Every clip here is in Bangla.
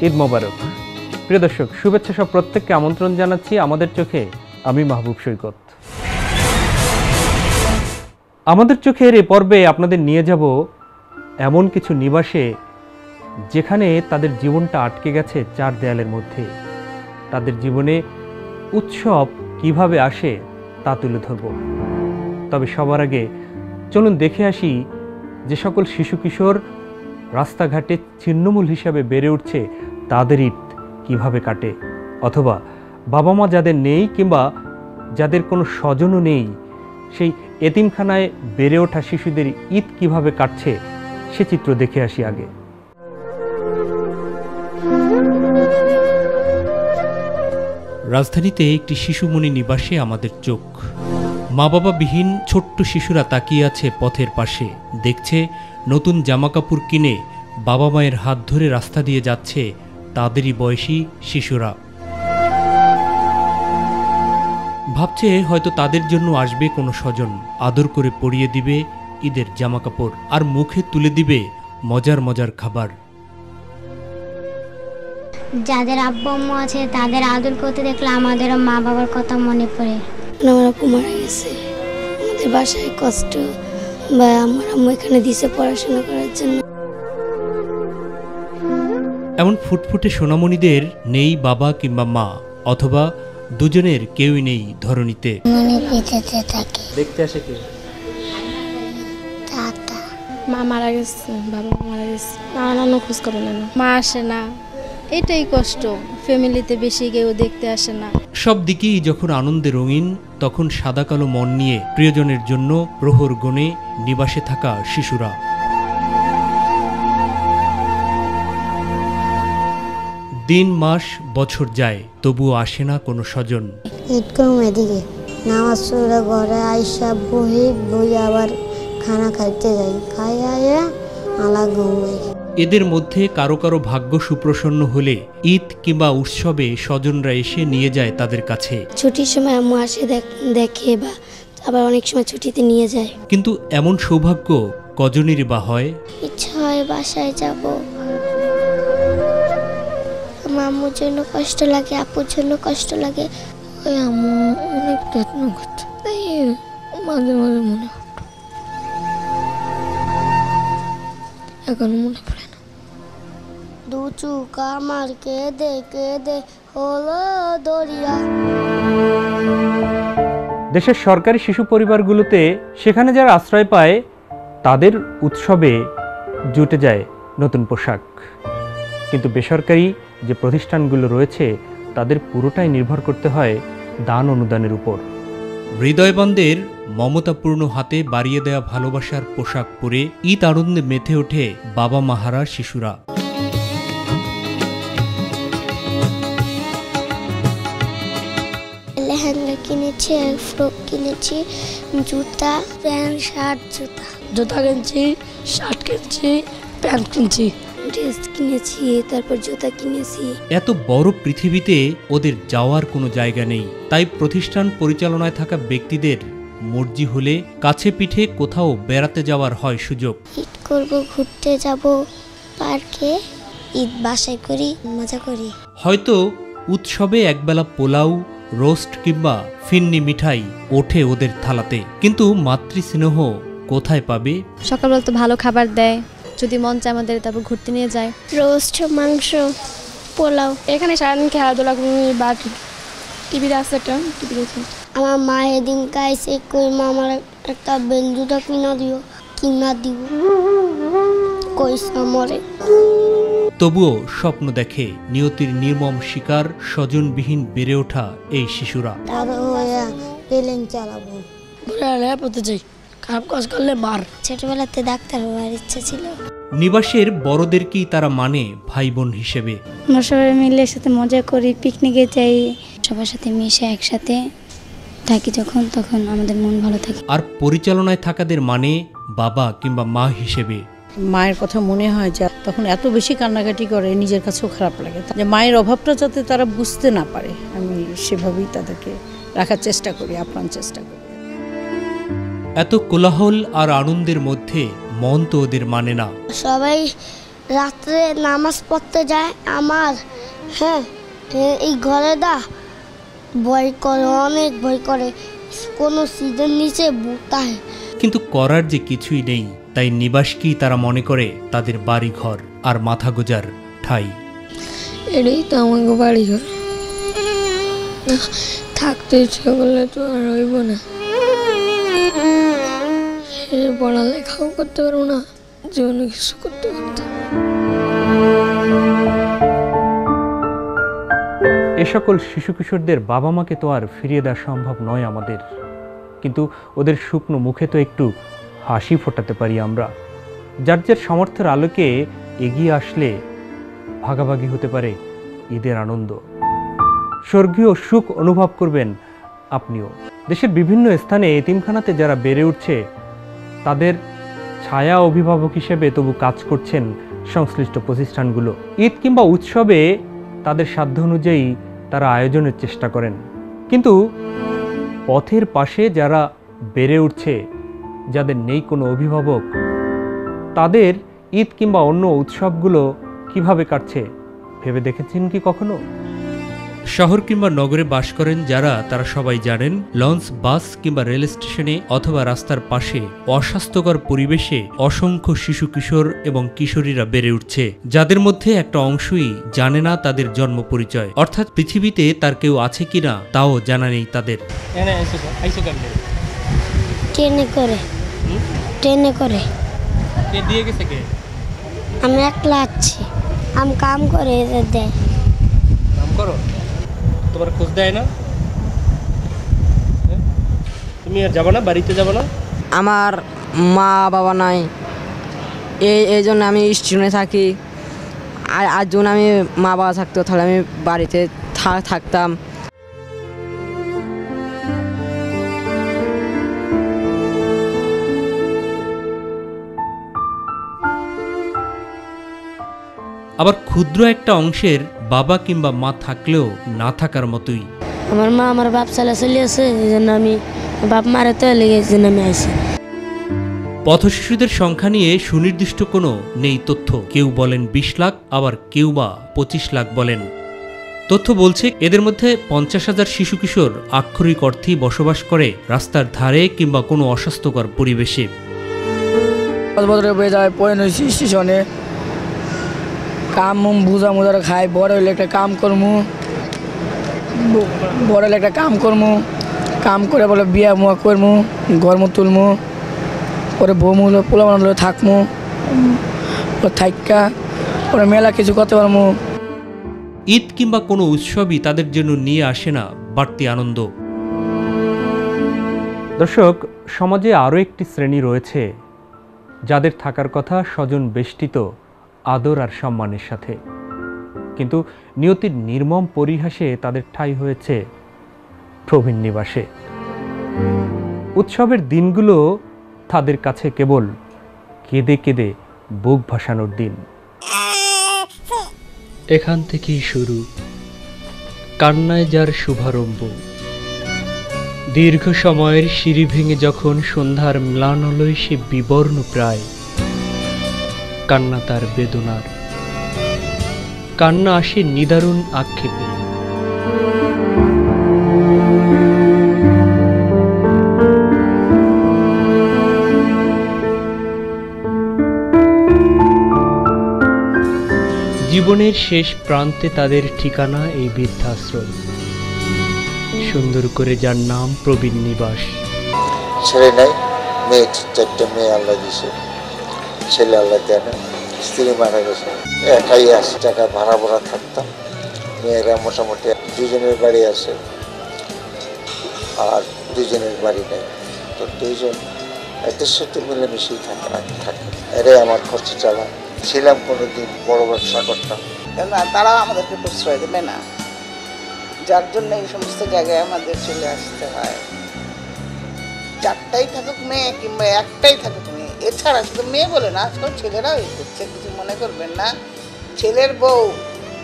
ঈদ মোবারক। প্রিয় দর্শক, শুভেচ্ছা সব প্রত্যেককে আমন্ত্রণ জানাচ্ছি আমাদের চোখে। আমি মাহবুব সৈকত। আমাদের চোখের এ পর্বে আপনাদের নিয়ে যাব এমন কিছু নিবাসে যেখানে তাদের জীবনটা আটকে গেছে চার দেয়ালের মধ্যে। তাদের জীবনে উৎসব কিভাবে আসে তা তুলে ধরব। তবে সবার আগে চলুন দেখে আসি যে সকল শিশু কিশোর রাস্তাঘাটে ছিন্নমূল হিসাবে বেড়ে উঠছে তাদের ঈদ কিভাবে কাটে, অথবা বাবা মা যাদের নেই কিংবা যাদের কোনো স্বজনও নেই, সেই এতিমখানায় বেড়ে ওঠা শিশুদের ঈদ কিভাবে কাটছে সে চিত্র দেখে আসি আগে। রাজধানীতে একটি শিশুমণি নিবাসে আমাদের চোখ। মা বাবা বিহীন ছোট্ট শিশুরা তাকিয়ে আছে পথের পাশে, দেখছে নতুন জামাকাপড় কিনে বাবা মায়ের হাত ধরে রাস্তা দিয়ে যাচ্ছে তাদেরই বয়সী শিশুরা। ভাবছে হয়তো তাদের জন্য আসবে কোনো স্বজন, আদর করে পরিয়ে দিবে ঈদের জামাকাপড় আর মুখে তুলে দিবে মজার মজার খাবার। যাদের আব্বু আম্মু আছে তাদের আদর করতে দেখলে আমাদেরও মা বাবার কথা মনে পড়ে। আমার আপু মারা গেছে, আমাদের বাসায় কষ্ট, বা আমার আম্মু এখানে দিছে পড়াশোনা করার জন্য। এমন ফুটফুটে সোনামণিদের নেই বাবা কিংবা মা, অথবা দুজনের কেউই নেই ধরণীতে। দেখতে আসে কে? মা মারা গেছে, বাবা মারা গেছে, নানা খোঁজ করে না, মা আসে না, এটাই কষ্ট। ফ্যামিলিতে বেশি কেউ দেখতে আসে না। সব দিকেই যখন আনন্দে রঙিন, তখন সাদা কালো মন নিয়ে প্রিয়জনের জন্য প্রহর গণে নিবাসে থাকা শিশুরা। দিন মাস বছর যায়, তবুও আসে না কোনো স্বজন। এদিকে নামাজ পড়ে ঘরে আইসা বই আবার খানা খাইতে যাই, খাই আয়া আলা ঘুমাই। এদের মধ্যে কারো কারো ভাগ্য সুপ্রসন্ন হলে ঈদ কিংবা উৎসবে স্বজনরা এসে নিয়ে যায় তাদের কাছে। ছুটির সময় আম্মু আসে দেখে, বা আবার অনেক সময় ছুটিতে নিয়ে যায়। কিন্তু এমন সৌভাগ্য কজনেরই বা হয়? ইচ্ছা হয় বাসায় যাব, আম্মুর জন্য কষ্ট লাগে, আপুর জন্য কষ্ট লাগে। ওই আম্মু অনেক যত্ন করতো, তাই মাঝে মাঝে মনে হতো, এখন মনে পড়ে না। দু চুক আমার কেঁদে কেঁদে হলো দরিয়া। দেশের সরকারি শিশু পরিবারগুলোতে সেখানে যারা আশ্রয় পায় তাদের উৎসবে জুটে যায় নতুন পোশাক। কিন্তু বেসরকারি যে প্রতিষ্ঠানগুলো রয়েছে তাদের পুরোটাই নির্ভর করতে হয় দান অনুদানের উপর। হৃদয়বন্ধের মমতাপূর্ণ হাতে বাড়িয়ে দেয়া ভালোবাসার পোশাক পরে ঈদ আনন্দে মেতে ওঠে বাবা মাহারা শিশুরা। লেহেঙ্গা কিনেছি, ফ্রক কিনেছি, জুতা, প্যান্ট, শার্ট, জুতা কিনছি, শার্ট কিনছি, প্যান্ট কিনছি, ড্রেস কিনেছি, তারপর জুতা কিনেছি। এত বড় পৃথিবীতে ওদের যাওয়ার কোনো জায়গা নেই, তাই প্রতিষ্ঠান পরিচালনায় থাকা ব্যক্তিদের মর্জি হলে কাছে পিঠে কোথাও বেড়াতে যাওয়ার হয় সুযোগ। ঈদ করব, ঘুরতে যাব পার্কে, ঈদ বাসায় করি, মজা করি। হয়তো উৎসবে একবেলা পোলাও, রোস্ট কিংবা ফিন্নি মিঠাই ওঠে ওদের থালাতে, কিন্তু মাতৃস্নেহ কোথায় পাবে? সকালবেলা তো ভালো খাবার দেয়, যদি মন চায় আমাদের তারপর ঘুরতে নিয়ে যায়। রোস্ট, মাংস, পোলাও। এখানে সারাদিন খেলাধুলা করি, বা টিভিতে আছে একটা টিভি দেখি। আমার মা এদিন গাইছে, কই মা আমার একটা বেঞ্জুটা কিনা দিব, কইসা মরে। তবুও স্বপ্ন দেখে নিয়তির নির্মম শিকার স্বজনবিহীন বেড়ে ওঠা এই শিশুরা। প্লেন চালাবো, পড়তে চাই, খারাপ কাজ করলে মার। ছোটবেলাতে ডাক্তার হওয়ার ইচ্ছা ছিল। নিবাসের বড়দেরকেই তারা মানে ভাই বোন হিসেবে। আমরা সবাই মিলে সাথে মজা করি, পিকনিকে যাই, সবার সাথে মিশে একসাথে থাকি, তখন আমাদের মন ভালো থাকে। আর পরিচালনায় থাকাদের মানে বাবা কিংবা মা হিসেবে। মায়ের কথা মনে হয় যে তখন এত বেশি কান্নাকাটি করে, নিজের কাছেও খারাপ লাগে যে মায়ের অভাবটা যাতে তারা বুঝতে না পারে, আমি সেভাবেই তাদেরকে রাখার চেষ্টা করি, আপ্রাণ চেষ্টা করি। এত কোলাহল আর আনন্দের মধ্যে মন তো ওদের মানে না। সবাই রাত্রে নামাজ পড়তে যায় আমার, হ্যাঁ এই ঘরে ভয় করে, অনেক ভয় করে, কোনো সিদের নিচে বুতায়। কিন্তু করার যে কিছুই নেই, তাই নিবাসকেই তারা মনে করে তাদের বাড়ি ঘর আর মাথা গোজার ঠাই। এটাই তো আমাকে বাড়ি ঘর, থাকতে ইচ্ছে করলে তো আর হইব না, পড়ালেখাও করতে পারবো না, জীবনে কিছু করতে পারতাম। এ সকল শিশু কিশোরদের বাবা মাকে তো আর ফিরিয়ে দেওয়া সম্ভব নয় আমাদের, কিন্তু ওদের শুকনো মুখে তো একটু হাসি ফোটাতে পারি আমরা। যার যার সামর্থ্যের আলোকে এগিয়ে আসলে ভাগাভাগি হতে পারে ঈদের আনন্দ, স্বর্গীয় সুখ অনুভব করবেন আপনিও। দেশের বিভিন্ন স্থানে এতিমখানাতে যারা বেড়ে উঠছে তাদের ছায়া অভিভাবক হিসেবে তবু কাজ করছেন সংশ্লিষ্ট প্রতিষ্ঠানগুলো। ঈদ কিংবা উৎসবে তাদের সাধ্য অনুযায়ী তারা আয়োজনের চেষ্টা করেন, কিন্তু পথের পাশে যারা বেড়ে উঠছে, যাদের নেই কোনো অভিভাবক, তাদের ঈদ কিংবা অন্য উৎসবগুলো কিভাবে কাটছে ভেবে দেখেছেন কি কখনো? শহর কিংবা নগরে বাস করেন যারা, তারা সবাই জানেন লঞ্চ, বাস কিংবা রেল স্টেশনে অথবা রাস্তার পাশে অস্বাস্থ্যকর পরিবেশে অসংখ্য শিশু কিশোর এবং কিশোরীরা বেড়ে উঠছে, যাদের মধ্যে একটা অংশই জানে না তাদের জন্ম পরিচয়, অর্থাৎ পৃথিবীতে তার কেউ আছে কিনা তাও জানা নেই তাদের। ট্রেনে করে আমি একলা আছি, আমি কাম করে দেয়। কাম করো, তোমার খোঁজ দেয় না? তুমি আর যাবো না, বাড়িতে যাবো না? আমার মা বাবা নাই, এই জন্য আমি স্টেশনে থাকি। আর যখন আমি মা বাবা থাকতো তাহলে আমি বাড়িতে থাকতাম। আবার ক্ষুদ্র একটা অংশের বাবা কিংবা মা থাকলেও না থাকার মতোই। আমার মা আমার বাপ চলে আছে, এই জন্য আমি বাপ মারে তো লেগে, এই জন্য আমি আইছি। পথ শিশুদের সংখ্যা নিয়ে সুনির্দিষ্ট কোনো নেই তথ্য, কেউ বলেন 20 লাখ, আবার কেউ বা 25 লাখ বলেন। তথ্য বলছে এদের মধ্যে 50,000 শিশু কিশোর আক্ষরিক অর্থেই বসবাস করে রাস্তার ধারে কিংবা কোনো অস্বাস্থ্যকর পরিবেশে। স্টেশনে কাম বুঝা মুজারা খাই, বড় হইলে একটা কাম করমু, বড় হইলে একটা কাম করমু, কাম করে বলে বিয়া মুয়া করমু, গরম তুলমু, পরে বমু পোলা বানালো থাকমু, থাইকা পরে মেলা কিছু করতে পারমু। ঈদ কিংবা কোনো উৎসবই তাদের জন্য নিয়ে আসে না বাড়তি আনন্দ। দর্শক, সমাজে আরও একটি শ্রেণী রয়েছে যাদের থাকার কথা স্বজন বেষ্টিত আদর আর সম্মানের সাথে, কিন্তু নিয়তির নির্মম পরিহাসে তাদের ঠাঁই হয়েছে প্রবীণ নিবাসে। উৎসবের দিনগুলো তাদের কাছে কেবল কেঁদে কেঁদে বুক ভাসানোর দিন। এখান থেকেই শুরু কান্নায় যার শুভারম্ভ। দীর্ঘ সময়ের সিঁড়ি ভেঙে যখন সন্ধ্যার ম্লান আলোয় সে বিবর্ণ প্রায়, কান্না তার বেদনার, কান্না আসে নিদারুণ আক্ষেপে। জীবনের শেষ প্রান্তে তাদের ঠিকানা এই বৃদ্ধাশ্রম, সুন্দর করে যার নাম প্রবীণ নিবাস। ছেলে নাই, মেয়ে, 4টে মেয়ে আল্লাহ দিছে, ছেলে আল্লাহ দেয় না, স্ত্রী মারা গেছে, একাই 80 টাকা ভাড়া ভরা থাকতাম। মেয়েরা মোটামুটি 2জনের বাড়ি আছে আর 2জনের বাড়ি নেই, তো 2জন এদের সাথে মিলেমিশেই থাকে। এরাই আমার খরচ চালায়। ছিলাম কোনোদিন, বড় ব্যবসা করতাম, তারাও আমাদেরকে প্রশ্রয় দেবে না, যার জন্য এই সমস্ত জায়গায় আমাদের চলে আসতে হয়। 4টাই থাকুক মেয়ে কিংবা 1টাই থাকুক মেয়ে, এছাড়া শুধু মেয়ে বলে না, আজকাল ছেলেরাও এই করছে, কিছু মনে করবেন না। ছেলের বউ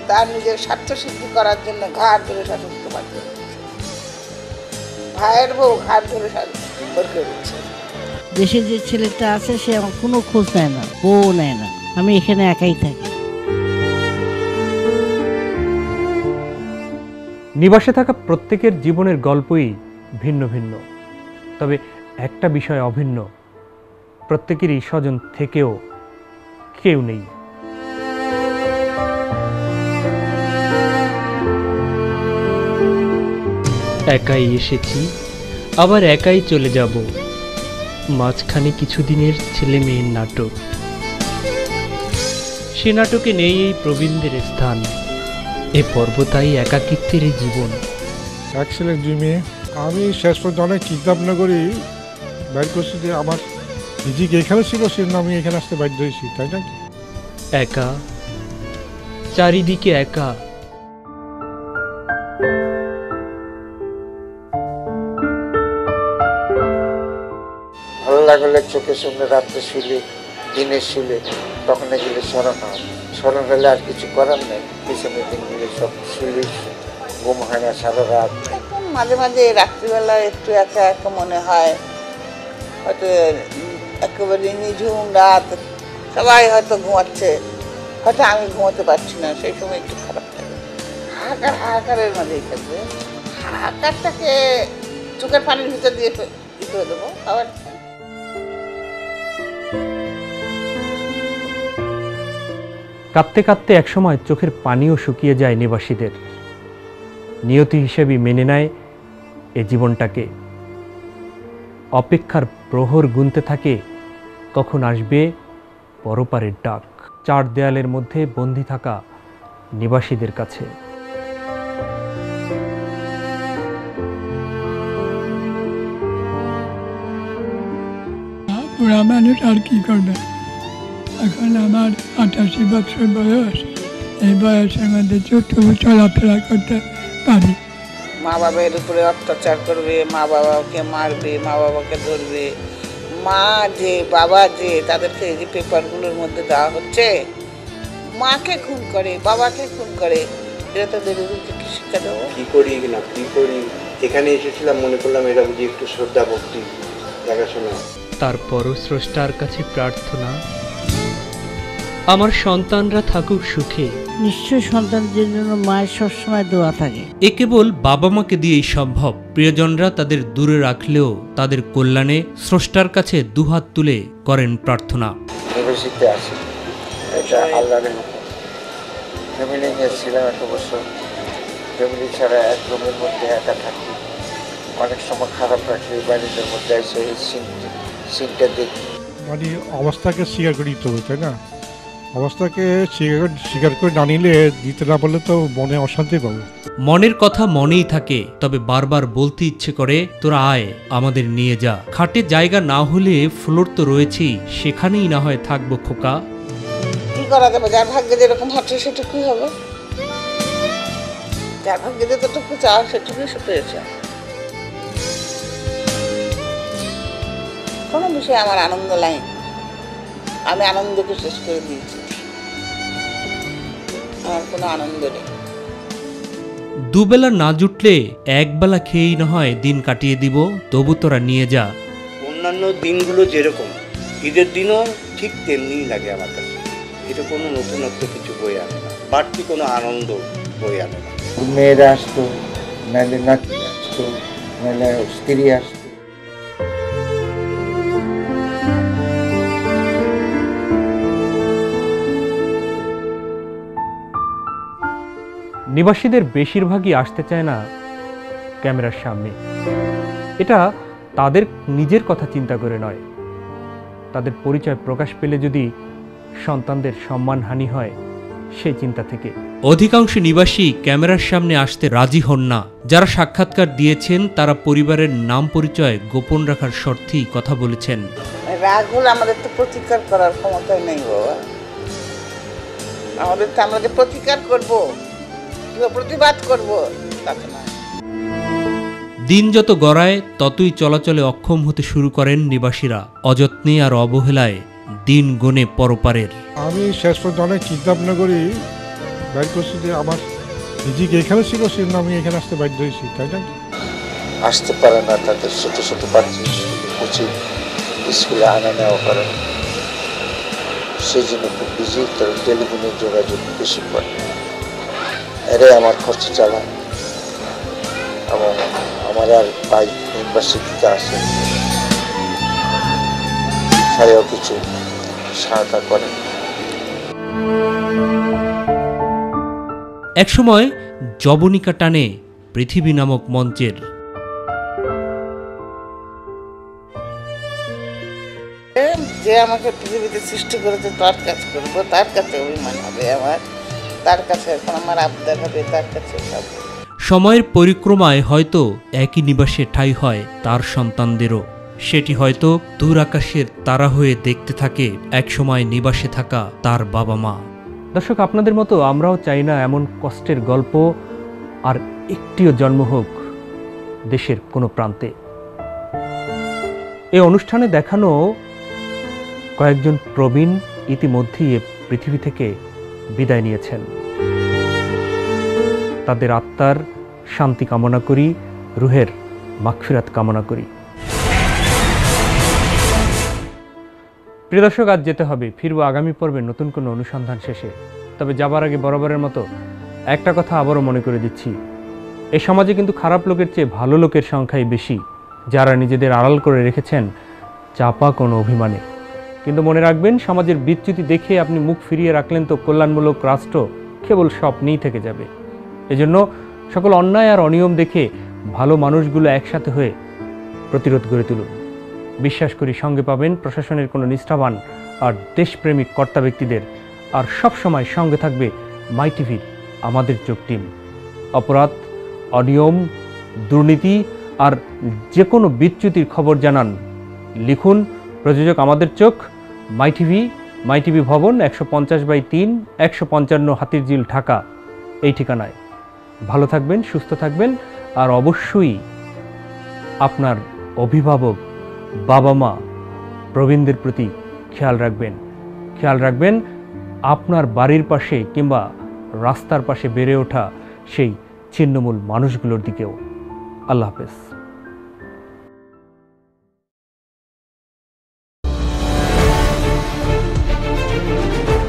তার নিজের স্বার্থ সিদ্ধি করার জন্য ঘাড় ধরে শাশুড়িকে বাঁধতে হচ্ছে, ভাইয়ের বউ ঘাড় ধরে শাশুড়ি দিচ্ছে। দেশে যে ছেলেটা আছে সে আমার কোনো খোঁজ নেয় না, বউ নেয় না, আমি এখানে একাই থাকি। নিবাসে থাকা প্রত্যেকের জীবনের গল্পই ভিন্ন ভিন্ন, তবে একটা বিষয় অভিন্ন, প্রত্যেকেরই স্বজন থেকেও কেউ নেই। একাই এসেছি, আবার একাই চলে যাব, মাঝখানে কিছুদিনের ছেলে মেয়ের নাটক। সে নাটকে নেই এই প্রবীণদের স্থান, এ পর্বতাই একাকিত্বের জীবন। এক ছেলে দুই মেয়ে। আমি শেষ পর্যন্ত অনেক চিন্তা ভাবনা করি বাইর করছি যে আমার নিজেকে এখানে ছিল, সেজন্য আমি এখানে আসতে বাধ্য হয়েছি, তাই না? একা, চারিদিকে একা। ভালো লাগলে চোখের সামনে রাত্রে শুলে, দিনে শুলে, তখন এগুলো স্মরণ হয়। স্মরণ হলে আর কিছু করার নেই, পিছনে দিনগুলো সব শুলে ঘুম হয় না সারা রাত। মাঝে মাঝে রাত্রিবেলা একটু একা একা মনে হয়, হয়তো একেবারে নিঝুম রাত, সবাই হয়তো ঘুমাচ্ছে, হয়তো আমি ঘুমাতে পারছি না, সেই সময় একটু খারাপ লাগে। হাহাকারের মাঝেই থাকবে, হাহাকারটাকে চোখের পানির ভিতর দিয়ে করে দেবো আবার। কাঁদতে কাঁদতে একসময় চোখের পানিও শুকিয়ে যায় নিবাসীদের। নিয়তি হিসেবে মেনে নেয় এ জীবনটাকে। অপেক্ষার প্রহর গুনতে থাকে কখন আসবে পরপারের ডাক, চার দেয়ালের মধ্যে বন্দী থাকা নিবাসীদের কাছে। ওরা মানুষ আর কি করবে, এখন আমার 88 বছর বয়স, এই বয়সের মধ্যে তবু চলাফেরা করতে পারি। মা বাবার উপরে অত্যাচার করবে, মা বাবাকে মারবে, মা বাবাকে ধরবে, মা যে বাবা যে তাদেরকে এই যে পেপারগুলোর মধ্যে দেওয়া হচ্ছে, মাকে খুন করে, বাবাকে খুন করে, এটা তো দেবীকে কি শিক্ষা দেবো? কি করি না কি করি, এখানে এসেছিলাম মনে করলাম এটা বুঝি একটু শ্রদ্ধা ভক্তি দেখাশোনা। তারপরও স্রষ্টার কাছে প্রার্থনা, আমার সন্তানরা থাকুক সুখে। নিশ্চয় সন্তানদের জন্য মায়ের সবসময় দোয়া থাকে। এ কেবল বাবা মাকে দিয়েই সম্ভব। প্রিয়জনরা তাদের দূরে রাখলেও তাদের কল্যাণে স্রষ্টার কাছে দুহাত তুলে করেন প্রার্থনা। নিবাসীতে আসি, এটা আল্লাহর হুকুম। ফ্যামিলি নিয়ে ছিলাম 1 বছর, ফ্যামিলি ছাড়া এক রুমের মধ্যে একা থাকি। অনেক সময় খারাপ রাখি, বাড়িদের মধ্যে এসে এই সিনটা দেখি। মানে অবস্থাকে স্বীকার করে দিতে হবে, তাই না? অবস্থাকে স্বীকার করে না নিলে, দিতে না বললে তো মনে অশান্তি পাবো। মনের কথা মনেই থাকে, তবে বারবার বলতে ইচ্ছে করে তোরা আয় আমাদের নিয়ে যা। খাটে জায়গা না হলে ফ্লোর তো রয়েছেই, সেখানেই না হয় থাকবো খোকা। কি করা যাবে, যার ভাগ্যে যেরকম হচ্ছে সেটুকুই হবে, যার ভাগ্যে যতটুকু চাও সেটুকুই সে পেয়েছে। কোনো বিষয়ে আমার আনন্দ নাই, আমি আনন্দকে শেষ করে দিয়েছি, আমার কোনো আনন্দ নেই। দুবেলা না জুটলে একবেলা খেয়েই না হয় দিন কাটিয়ে দিব, তবু তোরা নিয়ে যা। অন্যান্য দিনগুলো যেরকম, ঈদের দিনও ঠিক তেমনিই লাগে আমার কাছে। এটা কোনো নতুনত্ব কিছু বয়ে আনে না, বাড়তি কোনো আনন্দ বয়ে আনে না। মেয়েরা আসতো, নাহলে নাতি আসতো, নাহলে স্ত্রী আসতো। নিবাসীদের বেশিরভাগই আসতে চায় না ক্যামেরার সামনে। এটা তাদের নিজের কথা চিন্তা করে নয়, তাদের পরিচয় প্রকাশ পেলে যদি সন্তানদের সম্মানহানি হয় সেই চিন্তা থেকে। অধিকাংশ নিবাসী ক্যামেরার সামনে আসতে রাজি হন না। যারা সাক্ষাৎকার দিয়েছেন তারা পরিবারের নাম পরিচয় গোপন রাখার শর্তেই কথা বলেছেন। রাগ হলে আমাদের তো প্রতিকার করার ক্ষমতা নেই বাবা, আমাদের তো আমরা যে প্রতিকার করবো, প্রতিবাদ করবো, তাতে না। দিন যত গড়ায় ততই চলাচলে অক্ষম হতে শুরু করেন নিবাসীরা। অযত্নে আর অবহেলায় দিন গণে পরপারের। আমি শেষ পর্যন্ত অনেক চিন্তা ভাবনা করি বাইর করছি যে আমার নিজেকে এখানে ছিল, সেজন্য আমি এখানে আসতে বাধ্য হয়েছি, তাই না? আসতে পারে না, তাদের ছোট ছোট বাচ্চা উচিত স্কুলে আনা নেওয়া করে, সেই জন্য খুব বিজি, তার টেলিফোনে যোগাযোগ বেশি করে। এরাই আমার খরচ চালায় এবং আমার আর ভাই ইউনিভার্সিটিতে আসে, তাইও কিছু সহায়তা করে। একসময় জবনিকা টানে পৃথিবী নামক মঞ্চের। যে আমাকে পৃথিবীতে সৃষ্টি করেছে তার কাজ করবো, তার কাছে অভিমান হবে আমার, তার কাছে এখন আমার আবদার হবে, তার কাছে সব। সময়ের পরিক্রমায় হয়তো একই নিবাসে ঠাঁই হয় তার সন্তানদেরও, সেটি হয়তো দূর আকাশের তারা হয়ে দেখতে থাকে একসময় নিবাসে থাকা তার বাবা মা। দর্শক, আপনাদের মতো আমরাও চাই না এমন কষ্টের গল্প আর একটিও জন্ম হোক দেশের কোনো প্রান্তে। এই অনুষ্ঠানে দেখানো কয়েকজন প্রবীণ ইতিমধ্যেই এ পৃথিবী থেকে বিদায় নিয়েছেন। তাদের আত্মার শান্তি কামনা করি, রুহের মাগফিরাত কামনা করি। প্রিয় দর্শক, আজ যেতে হবে, ফিরবো আগামী পর্বে নতুন কোনো অনুসন্ধান শেষে। তবে যাবার আগে বরাবরের মতো একটা কথা আবারও মনে করে দিচ্ছি, এই সমাজে কিন্তু খারাপ লোকের চেয়ে ভালো লোকের সংখ্যাই বেশি, যারা নিজেদের আড়াল করে রেখেছেন চাপা কোনো অভিমানে। কিন্তু মনে রাখবেন, সমাজের বিচ্যুতি দেখে আপনি মুখ ফিরিয়ে রাখলেন তো কল্যাণমূলক রাষ্ট্র কেবল স্বপ্নেই থেকে যাবে। এজন্য সকল অন্যায় আর অনিয়ম দেখে ভালো মানুষগুলো একসাথে হয়ে প্রতিরোধ গড়ে তুলুন। বিশ্বাস করি সঙ্গে পাবেন প্রশাসনের কোনো নিষ্ঠাবান আর দেশপ্রেমিক কর্তা ব্যক্তিদের, আর সব সময় সঙ্গে থাকবে মাই টিভির আমাদের চোখ টিম। অপরাধ, অনিয়ম, দুর্নীতি আর যে কোনো বিচ্যুতির খবর জানান, লিখুন প্রযোজক আমাদের চোখ, মাই টিভি ভবন 150/3, 155 হাতিরঝিল, ঢাকা, এই ঠিকানায়। ভালো থাকবেন, সুস্থ থাকবেন, আর অবশ্যই আপনার অভিভাবক, বাবা মা, প্রবীণদের প্রতি খেয়াল রাখবেন আপনার বাড়ির পাশে কিংবা রাস্তার পাশে বেড়ে ওঠা সেই ছিন্নমূল মানুষগুলোর দিকেও। আল্লাহ হাফেজ।